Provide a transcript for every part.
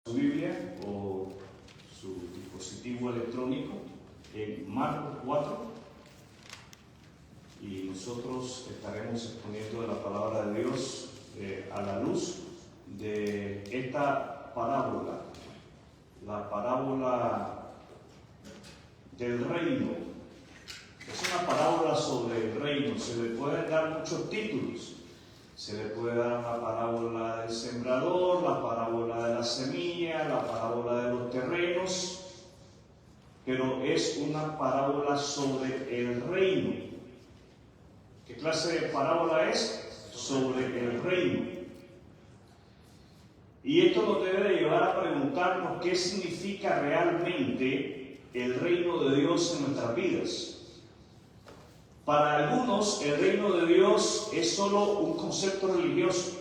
Su Biblia o su dispositivo electrónico en Marcos 4 y nosotros estaremos exponiendo la palabra de Dios a la luz de esta parábola, la parábola del reino. Es una parábola sobre el reino, se le pueden dar muchos títulos. Se le puede dar la parábola del sembrador, la parábola de la semilla, la parábola de los terrenos, pero es una parábola sobre el reino. ¿Qué clase de parábola es? Sobre el reino. Y esto nos debe de llevar a preguntarnos qué significa realmente el reino de Dios en nuestras vidas. Para algunos, el reino de Dios es solo un concepto religioso.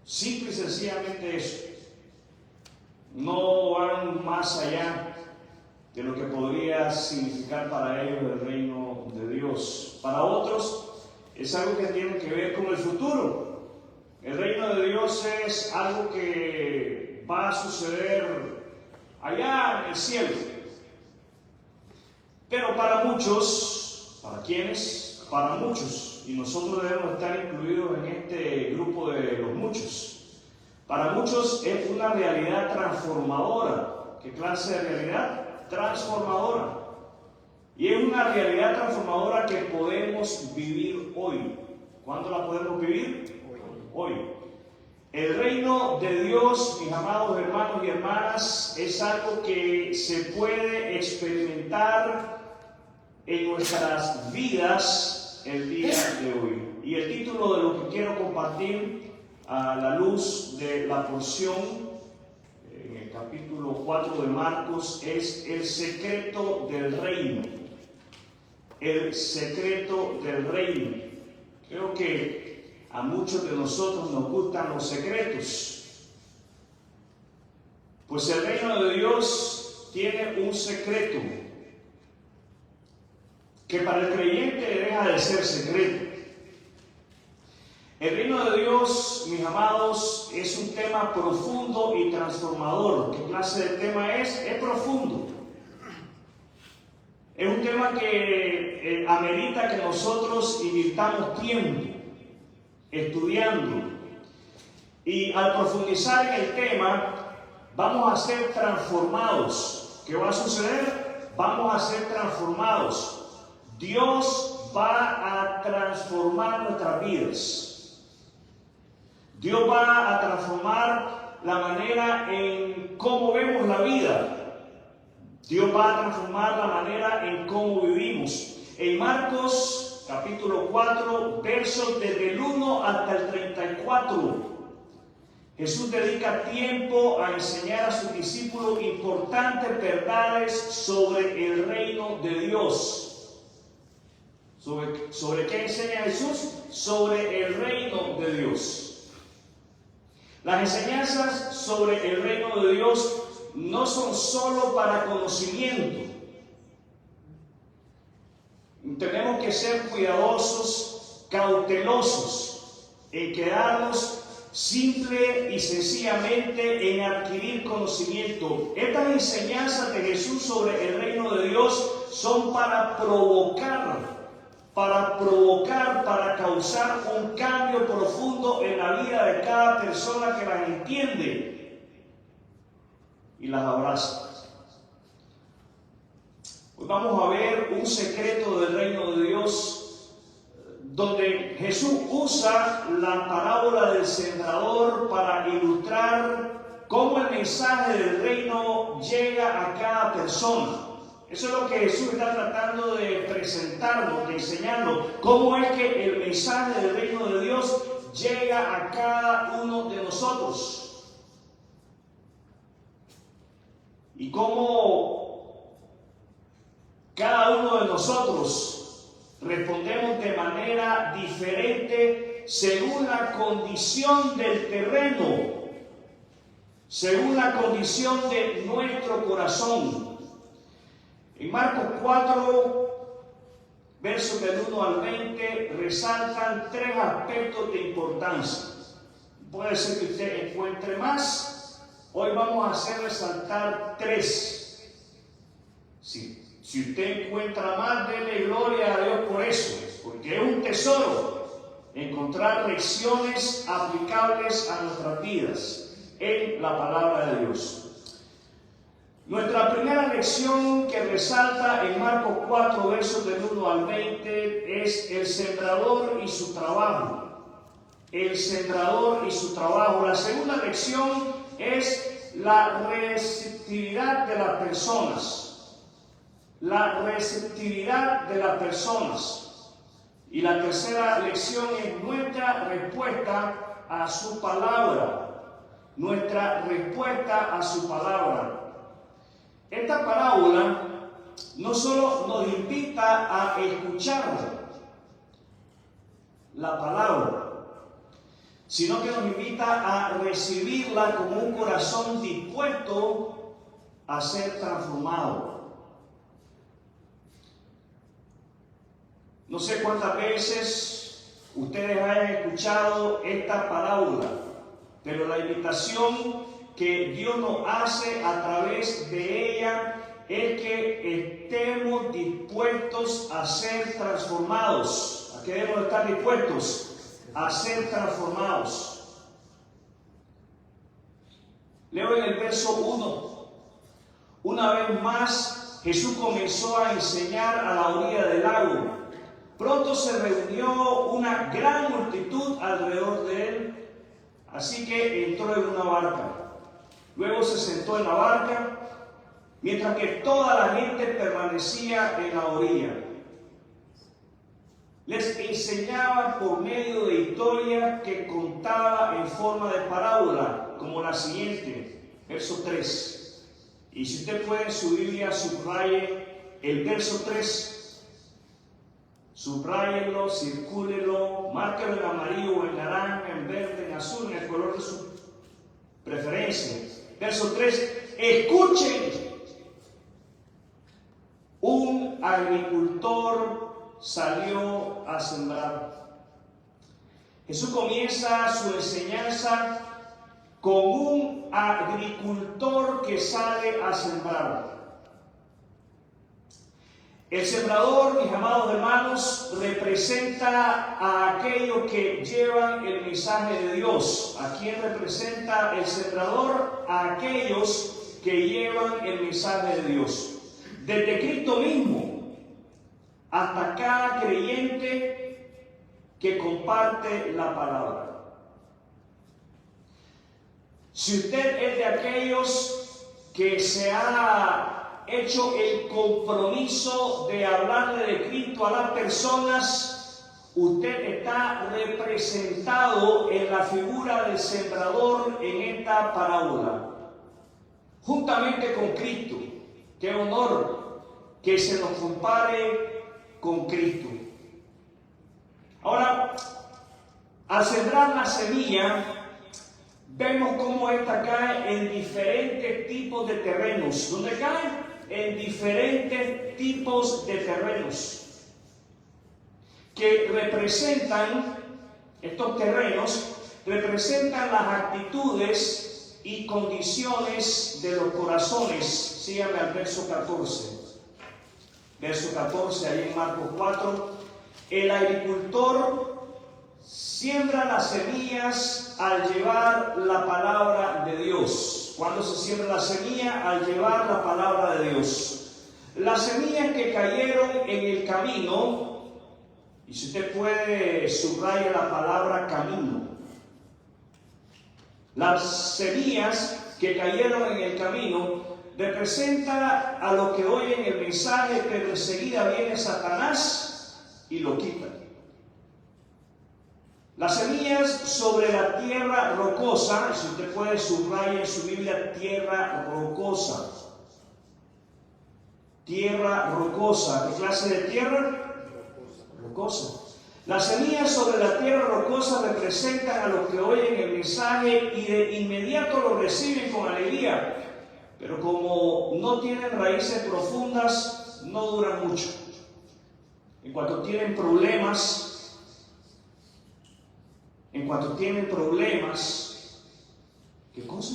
Simple y sencillamente eso. No van más allá de lo que podría significar para ellos el reino de Dios. Para otros, es algo que tiene que ver con el futuro. El reino de Dios es algo que va a suceder allá en el cielo. Pero para muchos, ¿para quiénes? Para muchos, y nosotros debemos estar incluidos en este grupo de los muchos. Para muchos es una realidad transformadora. ¿Qué clase de realidad? Transformadora. Y es una realidad transformadora que podemos vivir hoy. ¿Cuándo la podemos vivir? Hoy. El reino de Dios, mis amados hermanos y hermanas, es algo que se puede experimentar en nuestras vidas el día de hoy. Y el título de lo que quiero compartir a la luz de la porción en el capítulo 4 de Marcos es el secreto del reino. El secreto del reino. Creo que a muchos de nosotros nos gustan los secretos. Pues el reino de Dios tiene un secreto que para el creyente deja de ser secreto. El reino de Dios, mis amados, es un tema profundo y transformador. ¿Qué clase de tema es? Es profundo. Es un tema que amerita que nosotros invirtamos tiempo estudiando. Y al profundizar en el tema, vamos a ser transformados. ¿Qué va a suceder? Vamos a ser transformados. Dios va a transformar nuestras vidas. Dios va a transformar la manera en cómo vemos la vida. Dios va a transformar la manera en cómo vivimos. En Marcos capítulo 4, versos desde el 1 hasta el 34, Jesús dedica tiempo a enseñar a sus discípulos importantes verdades sobre el reino de Dios. ¿Sobre qué enseña Jesús? Sobre el reino de Dios. Las enseñanzas sobre el reino de Dios no son solo para conocimiento. Tenemos que ser cuidadosos, cautelosos en quedarnos simple y sencillamente en adquirir conocimiento. Estas enseñanzas de Jesús sobre el reino de Dios son para provocar, para causar un cambio profundo en la vida de cada persona que las entiende y las abraza. Hoy vamos a ver un secreto del reino de Dios donde Jesús usa la parábola del sembrador para ilustrar cómo el mensaje del reino llega a cada persona. Eso es lo que Jesús está tratando de presentarnos, de enseñarnos, cómo es que el mensaje del reino de Dios llega a cada uno de nosotros. Y cómo cada uno de nosotros respondemos de manera diferente según la condición del terreno, según la condición de nuestro corazón. En Marcos 4, versos del 1 al 20, resaltan tres aspectos de importancia. Puede ser que usted encuentre más, Hoy vamos a hacer resaltar 3. Si usted encuentra más, denle gloria a Dios por eso, porque es un tesoro encontrar lecciones aplicables a nuestras vidas en la palabra de Dios. Nuestra primera lección que resalta en Marcos 4, versos del 1 al 20, es el sembrador y su trabajo. El sembrador y su trabajo. La segunda lección es la receptividad de las personas. La receptividad de las personas. Y la tercera lección es nuestra respuesta a su palabra. Nuestra respuesta a su palabra. Esta parábola no solo nos invita a escuchar la palabra, sino que nos invita a recibirla con un corazón dispuesto a ser transformado. No sé cuántas veces ustedes hayan escuchado esta parábola, pero la invitación que Dios nos hace a través de ella es que estemos dispuestos a ser transformados. ¿A qué debemos estar dispuestos? A ser transformados. Leo en el verso 1. Una vez más, Jesús comenzó a enseñar a la orilla del lago. Pronto se reunió una gran multitud alrededor de él, así que entró en una barca. Luego se sentó en la barca, mientras que toda la gente permanecía en la orilla. Les enseñaba por medio de historias que contaba en forma de parábola, como la siguiente, verso 3. Y si usted puede en su Biblia, subraye el verso 3. Subráyenlo, circúlelo, márquelo en amarillo o en naranja, en verde, en azul, en el color de su preferencia. Verso 3, escuchen. Un agricultor salió a sembrar. Jesús comienza su enseñanza con un agricultor que sale a sembrar. El sembrador, mis amados hermanos, representa a aquellos que llevan el mensaje de Dios. ¿A quién representa el sembrador? A aquellos que llevan el mensaje de Dios. Desde Cristo mismo hasta cada creyente que comparte la palabra. Si usted es de aquellos que se ha hecho el compromiso de hablarle de Cristo a las personas, usted está representado en la figura del sembrador en esta parábola, juntamente con Cristo. Qué honor que se nos compare con Cristo. Ahora, al sembrar la semilla, vemos cómo esta cae en diferentes tipos de terrenos. ¿Dónde cae? En diferentes tipos de terrenos que representan, estos terrenos representan las actitudes y condiciones de los corazones. Síganme al verso 14. Verso 14, ahí en Marcos 4. El agricultor siembra las semillas al llevar la palabra de Dios. ¿Cuándo se siembra la semilla? Al llevar la palabra de Dios. Las semillas que cayeron en el camino, y si usted puede subrayar la palabra camino. Las semillas que cayeron en el camino representan a los que oyen el mensaje, pero enseguida viene Satanás y lo quita. Las semillas sobre la tierra rocosa, si usted puede subrayar en su Biblia, tierra rocosa. Tierra rocosa. ¿Qué clase de tierra? Rocosa. Las semillas sobre la tierra rocosa representan a los que oyen el mensaje y de inmediato lo reciben con alegría. Pero como no tienen raíces profundas, no duran mucho. En cuanto tienen problemas, ¿qué cosa?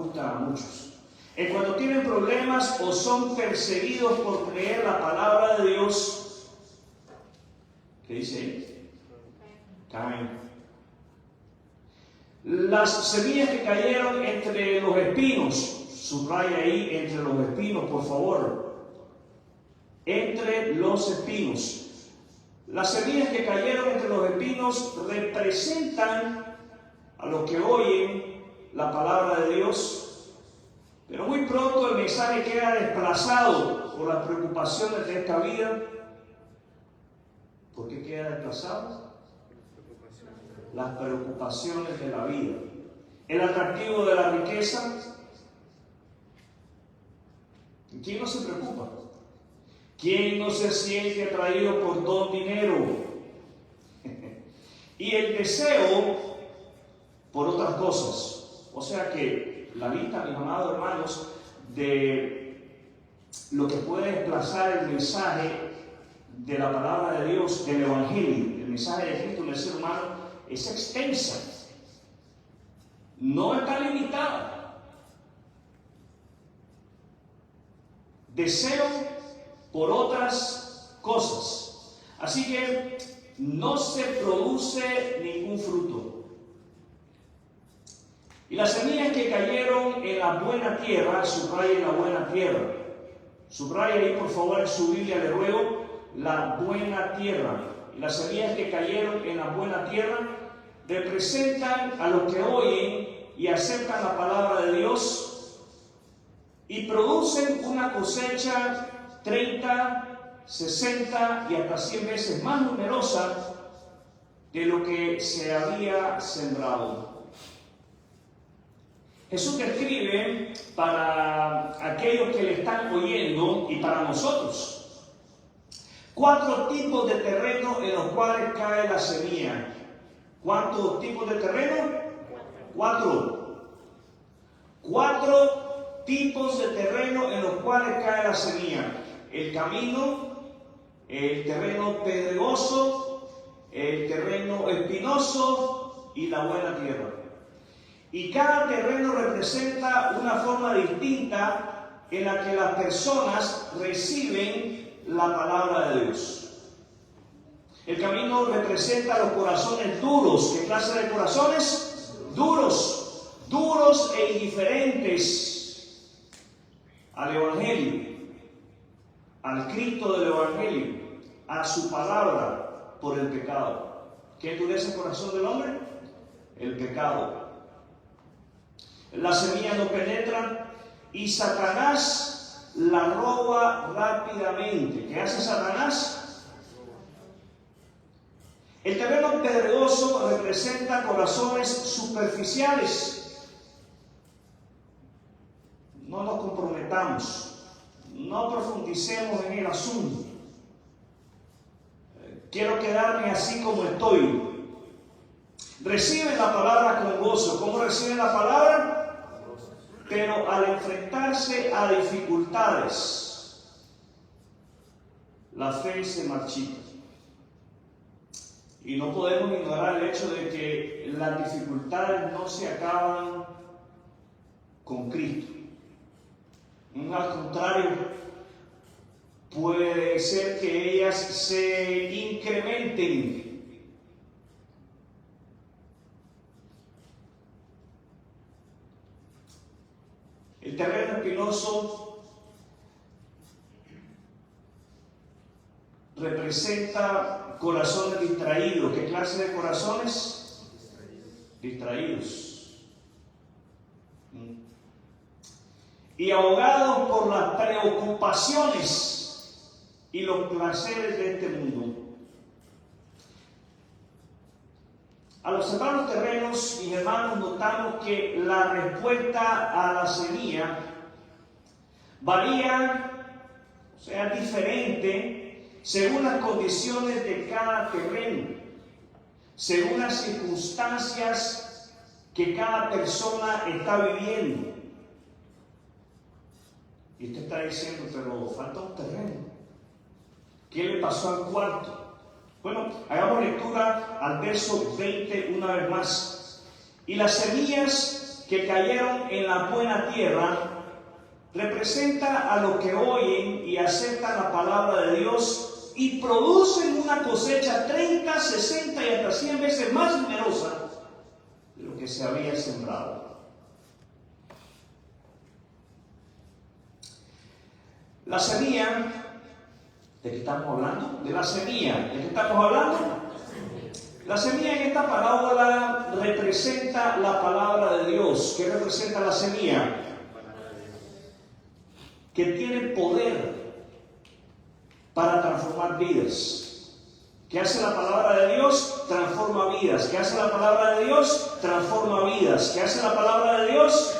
gustan a muchos. En cuanto tienen problemas o son perseguidos por creer la palabra de Dios, ¿qué dice ahí? Caen. Las semillas que cayeron entre los espinos, subraya ahí, entre los espinos, por favor. Entre los espinos. Las semillas que cayeron entre los espinos representan a los que oyen la palabra de Dios, pero muy pronto el mensaje queda desplazado por las preocupaciones de esta vida. ¿Por qué queda desplazado? Las preocupaciones de la vida. El atractivo de la riqueza. ¿Quién no se preocupa? ¿Quién no se siente atraído por todo dinero? Y el deseo por otras cosas. O sea que la lista, mis amados hermanos, de lo que puede desplazar el mensaje de la palabra de Dios, del Evangelio, el mensaje de Cristo en el ser humano, es extensa. No está limitada. Deseo por otras cosas. Así que no se produce ningún fruto. Y las semillas que cayeron en la buena tierra, subraya la buena tierra. Subraya ahí por favor en su Biblia, le ruego, la buena tierra. Y las semillas que cayeron en la buena tierra representan a los que oyen y aceptan la palabra de Dios y producen una cosecha 30, 60 y hasta 100 veces más numerosa de lo que se había sembrado. Jesús describe para aquellos que le están oyendo y para nosotros 4 tipos de terreno en los cuales cae la semilla. ¿Cuántos tipos de terreno? 4. 4 tipos de terreno en los cuales cae la semilla. El camino, el terreno pedregoso, el terreno espinoso y la buena tierra. Y cada terreno representa una forma distinta en la que las personas reciben la palabra de Dios. El camino representa los corazones duros. ¿Qué clase de corazones? Duros. Duros e indiferentes al Evangelio, al Cristo del Evangelio, a su palabra por el pecado. ¿Qué endurece el corazón del hombre? El pecado. Las semillas no penetran y Satanás la roba rápidamente. ¿Qué hace Satanás? El terreno pedregoso representa corazones superficiales. No nos comprometamos, no profundicemos en el asunto. Quiero quedarme así como estoy. Reciben la palabra con gozo. ¿Cómo reciben la palabra? Pero al enfrentarse a dificultades, la fe se marchita. Y no podemos ignorar el hecho de que las dificultades no se acaban con Cristo. Al contrario, puede ser que ellas se incrementen. El terreno espinoso representa corazones distraídos. ¿Qué clase de corazones? Distraídos. Y ahogados por las preocupaciones y los placeres de este mundo. Al observar los terrenos, mis hermanos, notamos que la respuesta a la semilla varía, o sea, diferente, según las condiciones de cada terreno, según las circunstancias que cada persona está viviendo. Y usted está diciendo, pero falta un terreno. ¿Qué le pasó al cuarto? Bueno, hagamos lectura al verso 20 una vez más. Y las semillas que cayeron en la buena tierra representa a los que oyen y aceptan la palabra de Dios y producen una cosecha 30, 60 y hasta 100 veces más numerosa de lo que se había sembrado. La semilla, ¿de qué estamos hablando? De la semilla, ¿de qué estamos hablando? La semilla en esta parábola representa la palabra de Dios. ¿Qué representa la semilla? Que tiene poder para transformar vidas. ¿Qué hace la palabra de Dios? Transforma vidas. ¿Qué hace la palabra de Dios? Transforma vidas. ¿Qué hace la palabra de Dios?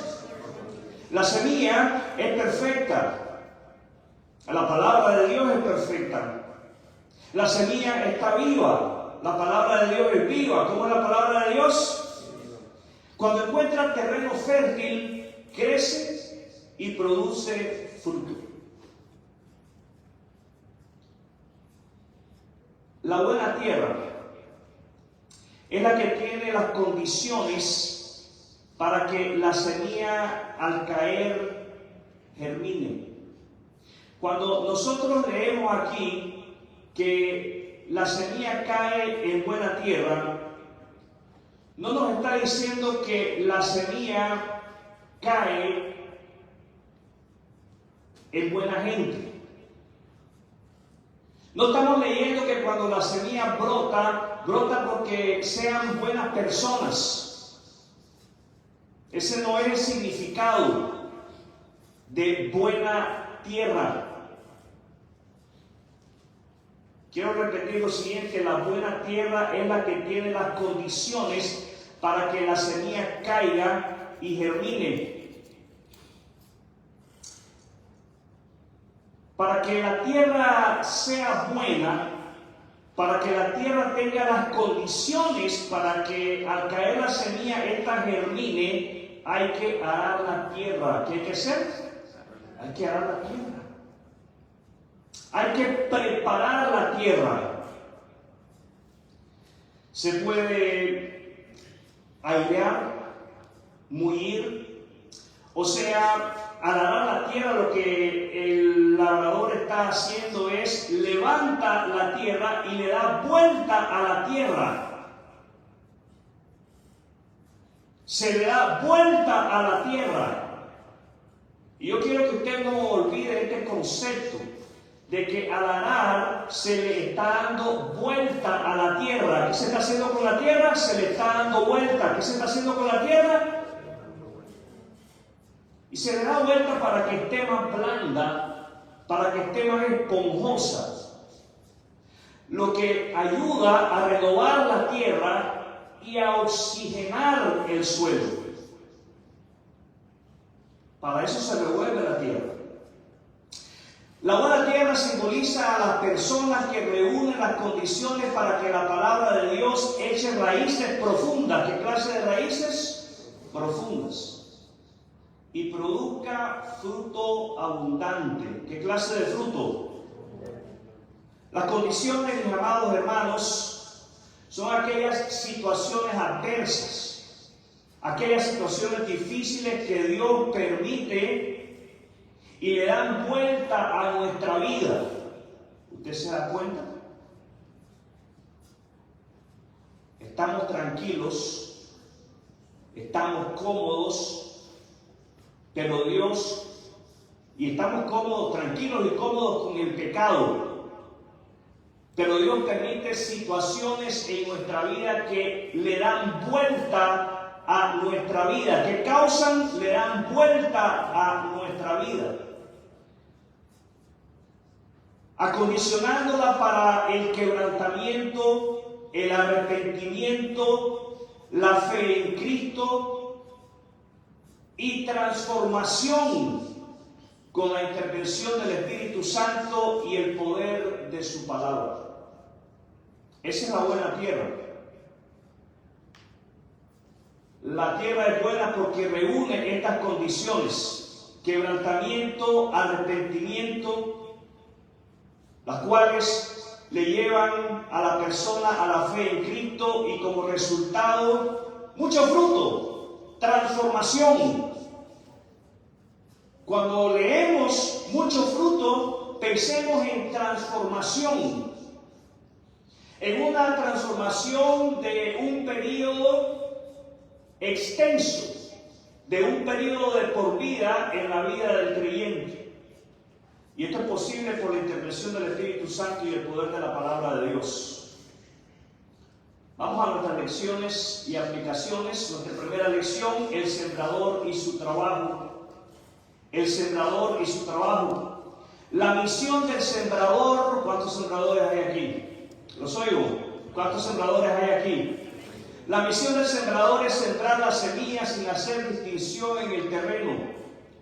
La semilla es perfecta. La palabra de Dios es perfecta. La semilla está viva. La palabra de Dios es viva. ¿Cómo es la palabra de Dios? Cuando encuentra terreno fértil, crece y produce fruto. La buena tierra es la que tiene las condiciones para que la semilla al caer germine. Cuando nosotros leemos aquí que la semilla cae en buena tierra, no nos está diciendo que la semilla cae en buena gente. No estamos leyendo que cuando la semilla brota, brota porque sean buenas personas. Ese no es el significado de buena tierra. Quiero repetir lo siguiente: la buena tierra es la que tiene las condiciones para que la semilla caiga y germine. Para que la tierra sea buena, para que la tierra tenga las condiciones para que al caer la semilla esta germine, hay que arar la tierra. ¿Qué hay que hacer? Hay que arar la tierra. Hay que preparar la tierra. Se puede airear, mullir, o sea, al arar la tierra lo que el labrador está haciendo es levanta la tierra y le da vuelta a la tierra. Se le da vuelta a la tierra. Y yo quiero que usted no olvide este concepto de que al arar se le está dando vuelta a la tierra. ¿Qué se está haciendo con la tierra? Se le está dando vuelta. ¿Qué se está haciendo con la tierra? Y se le da vuelta para que esté más blanda, para que esté más esponjosa. Lo que ayuda a renovar la tierra y a oxigenar el suelo. Para eso se revuelve la tierra. La buena tierra simboliza a las personas que reúnen las condiciones para que la palabra de Dios eche raíces profundas. ¿Qué clase de raíces? Profundas. Y produzca fruto abundante. ¿Qué clase de fruto? Las condiciones, mis amados hermanos, son aquellas situaciones adversas, aquellas situaciones difíciles que Dios permite y le dan vuelta a nuestra vida. ¿Usted se da cuenta? Estamos tranquilos, estamos cómodos, pero Dios, y estamos cómodos, tranquilos y cómodos con el pecado, pero Dios permite situaciones en nuestra vida que le dan vuelta a nuestra vida, que causan, le dan vuelta a nuestra vida, acondicionándola para el quebrantamiento, el arrepentimiento, la fe en Cristo y transformación con la intervención del Espíritu Santo y el poder de su palabra. Esa es la buena tierra. La tierra es buena porque reúne estas condiciones: quebrantamiento, arrepentimiento, las cuales le llevan a la persona a la fe en Cristo y como resultado mucho fruto. transformación. Cuando leemos mucho fruto, pensemos en transformación. En una transformación de un periodo extenso, de un periodo de por vida en la vida del creyente. Y esto es posible por la intervención del Espíritu Santo y el poder de la palabra de Dios. Vamos a nuestras lecciones y aplicaciones. Nuestra primera lección, el sembrador y su trabajo. El sembrador y su trabajo. La misión del sembrador. ¿Cuántos sembradores hay aquí? ¿Los oigo? ¿Cuántos sembradores hay aquí? La misión del sembrador es sembrar las semillas sin hacer distinción en el terreno,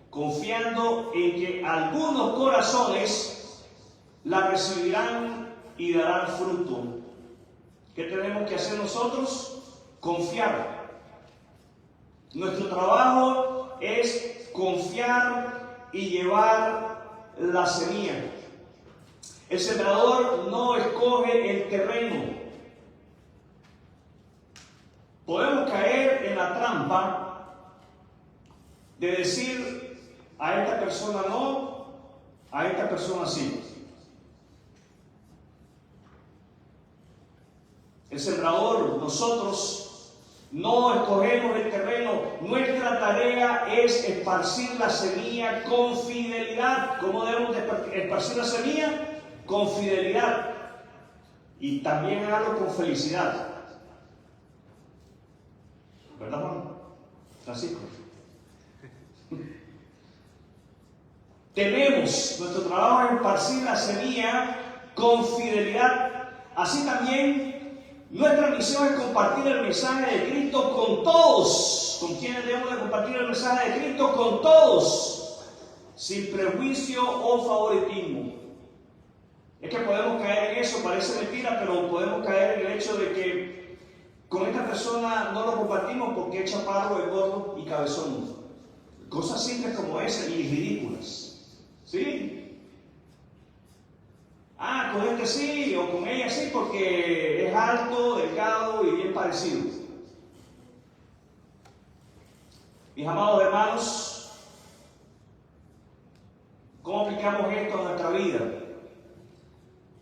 confiando en que algunos corazones la recibirán y darán fruto. ¿Qué tenemos que hacer nosotros? Confiar. Nuestro trabajo es confiar y llevar la semilla. El sembrador no escoge el terreno. Podemos caer en la trampa de decir a esta persona no, a esta persona sí. El sembrador, nosotros no escogemos el terreno. Nuestra tarea es esparcir la semilla con fidelidad. ¿Cómo debemos de esparcir la semilla? Con fidelidad. Y también hacerlo con felicidad. ¿Verdad, Juan? Francisco. Nuestro trabajo es esparcir la semilla con fidelidad. Así también, nuestra misión es compartir el mensaje de Cristo con todos. ¿Con quiénes debemos de compartir el mensaje de Cristo? Con todos, sin prejuicio o favoritismo. Es que podemos caer en eso, parece mentira, pero podemos caer en el hecho de que con esta persona no lo compartimos porque es chaparro, es gordo y cabezón. Cosas simples como esas y ridículas. ¿Sí? Con este sí o con ella sí porque es alto, delgado y bien parecido. Mis amados hermanos, ¿cómo aplicamos esto a nuestra vida?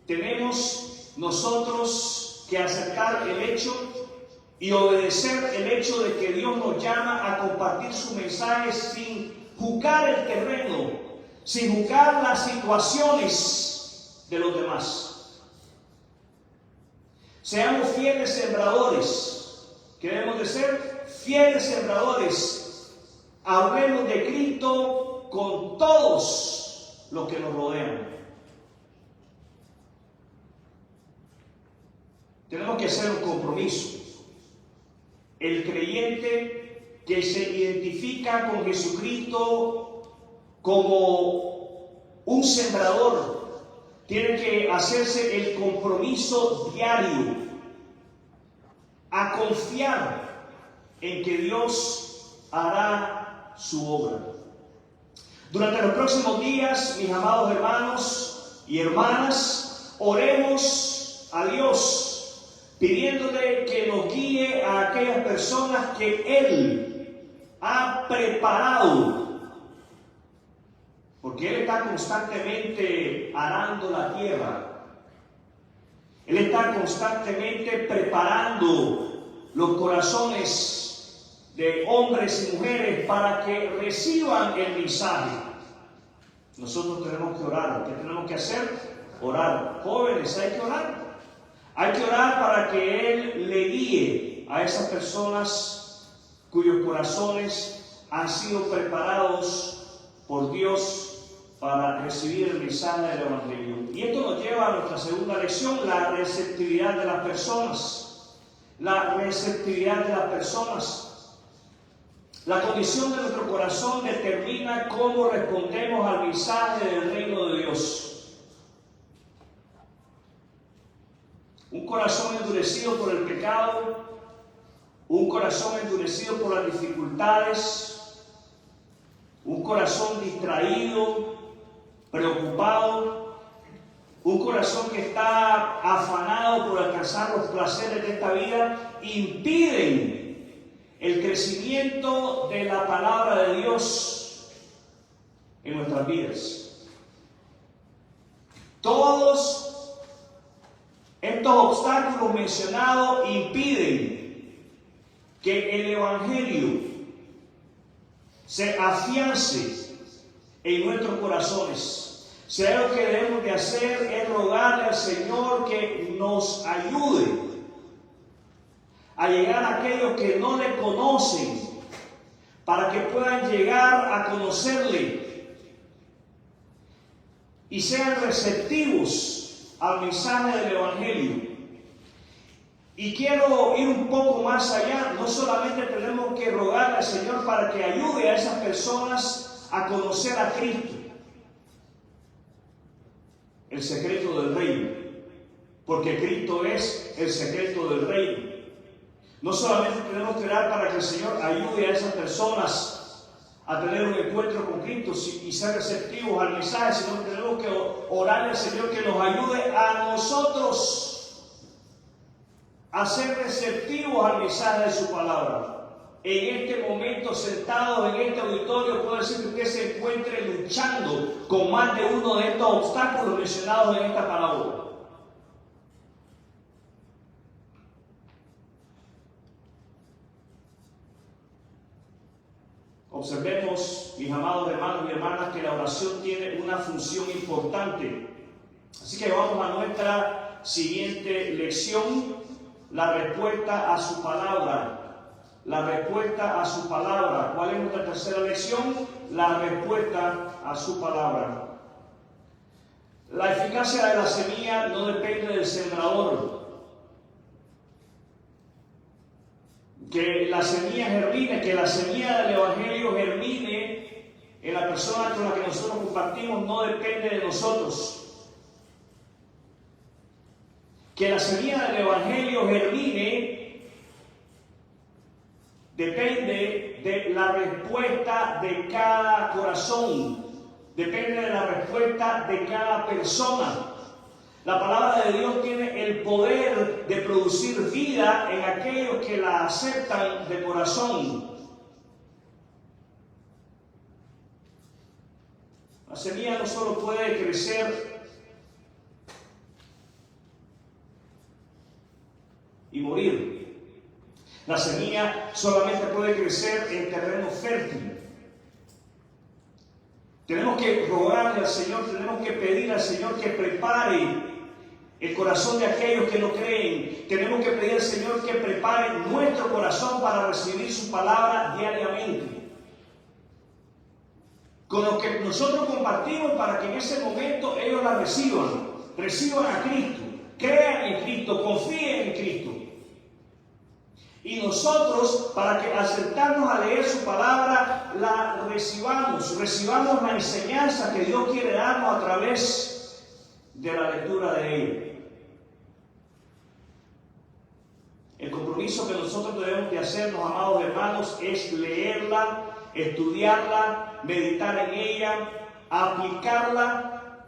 Tenemos nosotros que aceptar el hecho y obedecer el hecho de que Dios nos llama a compartir su mensaje sin juzgar el terreno, sin juzgar las situaciones de los demás. Seamos fieles sembradores. ¿Qué debemos de ser? Fieles sembradores. Hablemos de Cristo con todos los que nos rodean. Tenemos que hacer un compromiso. El creyente que se identifica con Jesucristo como un sembrador tiene que hacerse el compromiso diario a confiar en que Dios hará su obra. Durante los próximos días, mis amados hermanos y hermanas, oremos a Dios pidiéndole que nos guíe a aquellas personas que Él ha preparado, porque Él está constantemente arando la tierra. Él está constantemente preparando los corazones de hombres y mujeres para que reciban el mensaje. Nosotros tenemos que orar. ¿Qué tenemos que hacer? Orar. Jóvenes, hay que orar. Hay que orar para que Él le guíe a esas personas cuyos corazones han sido preparados por Dios para recibir el mensaje del Evangelio. Y esto nos lleva a nuestra segunda lección, la receptividad de las personas. La receptividad de las personas. La condición de nuestro corazón determina cómo respondemos al mensaje del reino de Dios. Un corazón endurecido por el pecado, un corazón endurecido por las dificultades, un corazón distraído, preocupado, un corazón que está afanado por alcanzar los placeres de esta vida, impiden el crecimiento crecimiento de la palabra de Dios en nuestras vidas. Todos estos obstáculos mencionados impiden que el Evangelio se afiance en nuestros corazones. Si hay algo que debemos de hacer es rogarle al Señor que nos ayude a llegar a aquellos que no le conocen, para que puedan llegar a conocerle y sean receptivos al mensaje del Evangelio. Y quiero ir un poco más allá. No solamente tenemos que rogarle al Señor para que ayude a esas personas a conocer a Cristo, el secreto del reino, porque Cristo es el secreto del reino. No solamente tenemos que orar para que el Señor ayude a esas personas a tener un encuentro con Cristo y ser receptivos al mensaje, sino que tenemos que orarle al Señor que nos ayude a nosotros a ser receptivos al mensaje de su palabra. En este momento, sentado en este auditorio, puedo decir que usted se encuentre luchando con más de uno de estos obstáculos mencionados en esta parábola. Observemos, mis amados hermanos y hermanas, que la oración tiene una función importante. Así que vamos a nuestra siguiente lección, la respuesta a su palabra. La respuesta a su palabra. ¿Cuál es nuestra tercera lección? La respuesta a su palabra. La eficacia de la semilla no depende del sembrador. Que la semilla germine, que la semilla del Evangelio germine en la persona con la que nosotros compartimos, no depende de nosotros. Que la semilla del Evangelio germine depende de la respuesta de cada corazón, depende de la respuesta de cada persona. La palabra de Dios tiene el poder de producir vida en aquellos que la aceptan de corazón. La semilla no solo puede crecer y morir. La semilla solamente puede crecer en terreno fértil. Tenemos que rogarle al Señor, tenemos que pedir al Señor que prepare el corazón de aquellos que no creen. Tenemos que pedir al Señor que prepare nuestro corazón para recibir su palabra diariamente. Con lo que nosotros compartimos, para que en ese momento ellos la reciban a Cristo, crean en Cristo, confíen en Cristo. Y nosotros, para que al sentarnos a leer su palabra, la recibamos la enseñanza que Dios quiere darnos a través de la lectura de ella. El compromiso que nosotros debemos de hacernos, amados hermanos, es leerla, estudiarla, meditar en ella, aplicarla,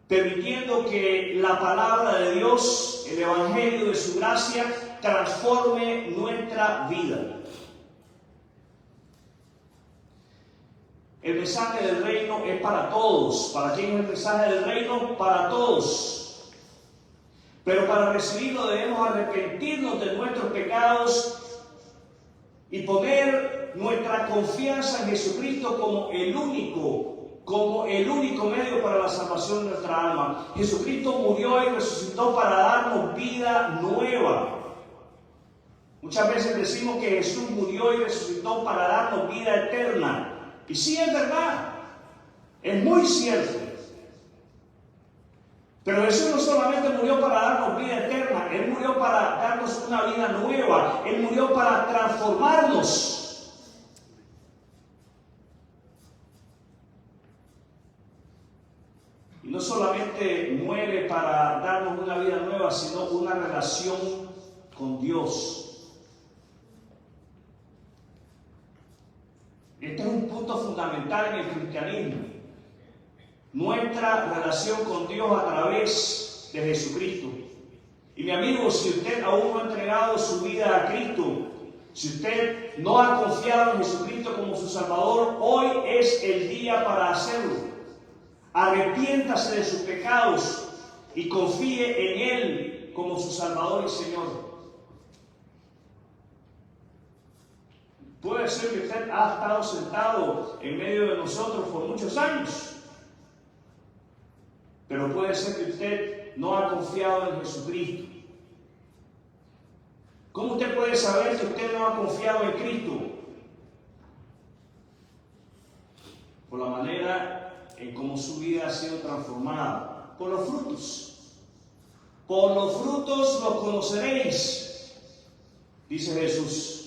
permitiendo que la palabra de Dios, el Evangelio de su gracia, transforme nuestra vida. El mensaje del reino es para todos. ¿Para quién es el mensaje del reino? Para todos. Pero para recibirlo debemos arrepentirnos de nuestros pecados y poner nuestra confianza en Jesucristo como el único medio para la salvación de nuestra alma. Jesucristo murió y resucitó para darnos vida nueva. Muchas veces decimos que Jesús murió y resucitó para darnos vida eterna. Y sí, es verdad, es muy cierto. Pero Jesús no solamente murió para darnos vida eterna, Él murió para darnos una vida nueva, Él murió para transformarnos. Y no solamente muere para darnos una vida nueva, sino una relación con Dios. Este es un punto fundamental en el cristianismo. Nuestra relación con Dios a través de Jesucristo. Y mi amigo, si usted aún no ha entregado su vida a Cristo, si usted no ha confiado en Jesucristo como su Salvador, hoy es el día para hacerlo. Arrepiéntase de sus pecados y confíe en Él como su Salvador y Señor. Puede ser que usted ha estado sentado en medio de nosotros por muchos años, pero puede ser que usted no ha confiado en Jesucristo. ¿Cómo usted puede saber que usted no ha confiado en Cristo? Por la manera en cómo su vida ha sido transformada, por los frutos. Por los frutos los conoceréis, dice Jesús.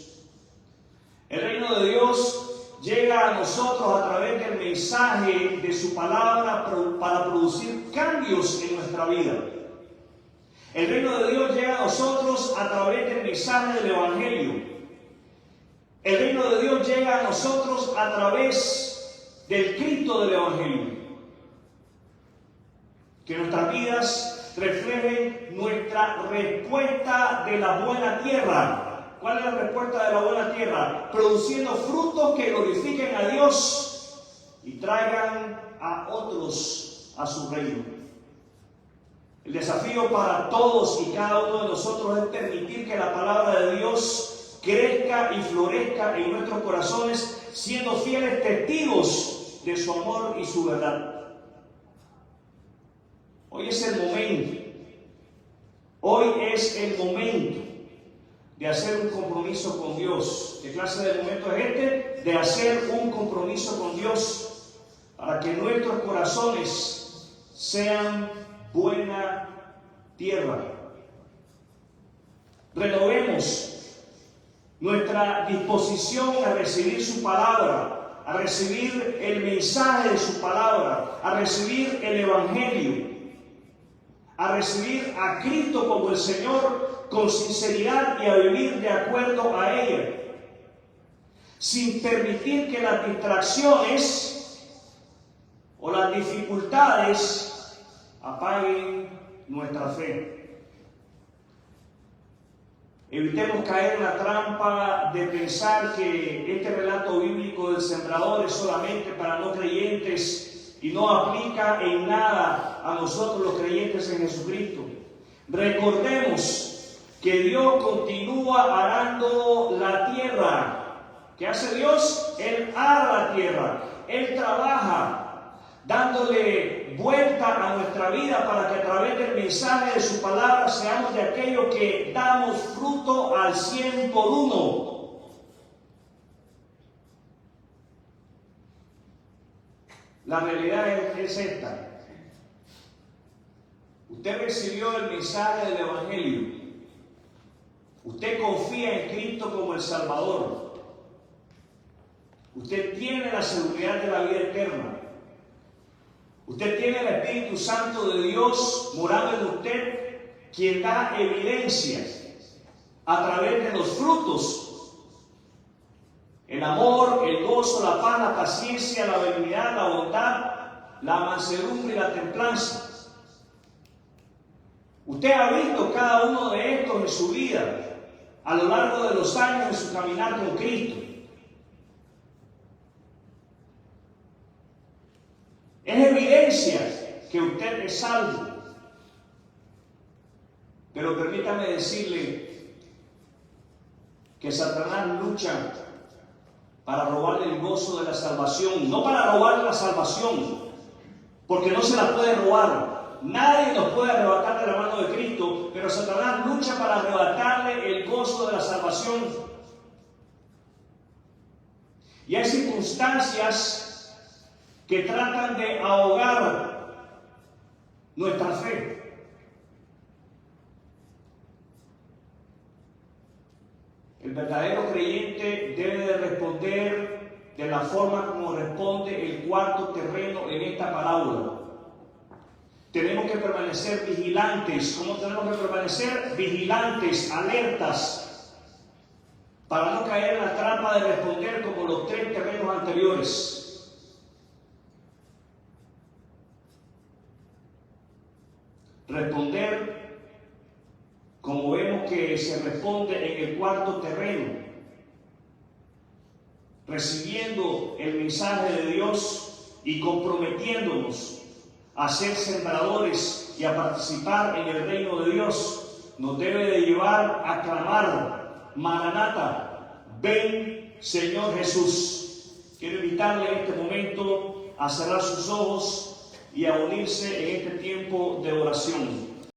El reino de Dios llega a nosotros a través del mensaje de su palabra para producir cambios en nuestra vida. El reino de Dios llega a nosotros a través del mensaje del Evangelio. El reino de Dios llega a nosotros a través del Cristo del Evangelio. Que nuestras vidas reflejen nuestra respuesta de la buena tierra. ¿Cuál es la respuesta de la buena tierra? Produciendo frutos que glorifiquen a Dios y traigan a otros a su reino. El desafío para todos y cada uno de nosotros es permitir que la palabra de Dios crezca y florezca en nuestros corazones, siendo fieles testigos de su amor y su verdad. Hoy es el momento. Hoy es el momento de hacer un compromiso con Dios. ¿Qué clase de momento es este? De hacer un compromiso con Dios para que nuestros corazones sean buena tierra. Renovemos nuestra disposición a recibir su palabra, a recibir el mensaje de su palabra, a recibir el Evangelio, a recibir a Cristo como el Señor con sinceridad y a vivir de acuerdo a ella, sin permitir que las distracciones o las dificultades apaguen nuestra fe. Evitemos caer en la trampa de pensar que este relato bíblico del sembrador es solamente para no creyentes y no aplica en nada a nosotros los creyentes en Jesucristo. Recordemos que Dios continúa arando la tierra. ¿Qué hace Dios? Él ara la tierra. Él trabaja, dándole vuelta a nuestra vida para que a través del mensaje de su palabra seamos de aquellos que damos fruto al 100 por uno. La realidad es esta. Usted recibió el mensaje del Evangelio. Usted confía en Cristo como el Salvador. Usted tiene la seguridad de la vida eterna. Usted tiene el Espíritu Santo de Dios morando en usted, quien da evidencia a través de los frutos. El amor, el gozo, la paz, la paciencia, la benignidad, la bondad, la mansedumbre y la templanza. Usted ha visto cada uno de estos en su vida a lo largo de los años de su caminar con Cristo. Es evidencia que usted es salvo. Pero permítame decirle que Satanás lucha para robarle el gozo de la salvación, no para robarle la salvación, porque no se la puede robar. Nadie nos puede arrebatar de la mano de Cristo, pero Satanás lucha para arrebatarle el gozo de la salvación. Y hay circunstancias que tratan de ahogar nuestra fe. El verdadero creyente debe de responder de la forma como responde el cuarto terreno en esta parábola. Tenemos que permanecer vigilantes. ¿Cómo tenemos que permanecer? Vigilantes, alertas, para no caer en la trampa de responder como los 3 terrenos anteriores. Responder como vemos que se responde en el cuarto terreno. recibiendo el mensaje de Dios y comprometiéndonos a ser sembradores y a participar en el reino de Dios, nos debe de llevar a clamar: Maranata, ven Señor Jesús. Quiero invitarle en este momento a cerrar sus ojos y a unirse en este tiempo de oración.